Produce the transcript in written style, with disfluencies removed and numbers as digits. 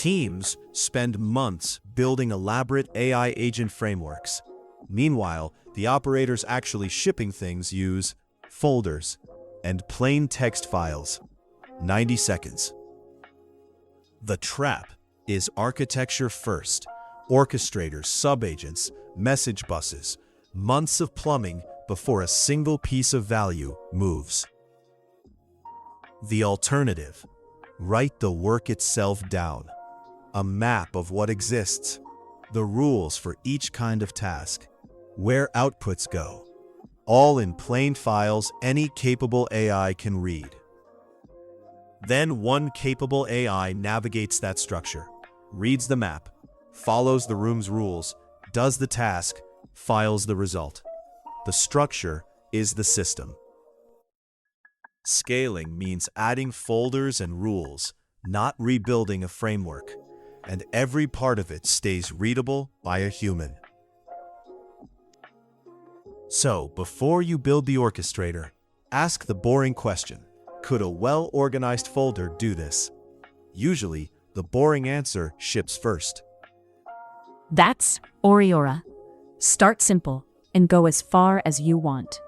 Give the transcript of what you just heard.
Teams spend months building elaborate AI agent frameworks. Meanwhile, the operators actually shipping things use folders and plain text files. 90 seconds. The trap is architecture first. Orchestrators, subagents, message buses, months of plumbing before a single piece of value moves. The alternative: write the work itself down. A map of what exists, the rules for each kind of task, where outputs go, all in plain files any capable AI can read. Then one capable AI navigates that structure, reads the map, follows the room's rules, does the task, files the result. The structure is the system. Scaling means adding folders and rules, not rebuilding a framework, and every part of it stays readable by a human. So, before you build the orchestrator, ask the boring question: could a well-organized folder do this? Usually, the boring answer ships first. That's Oriora. Start simple and go as far as you want.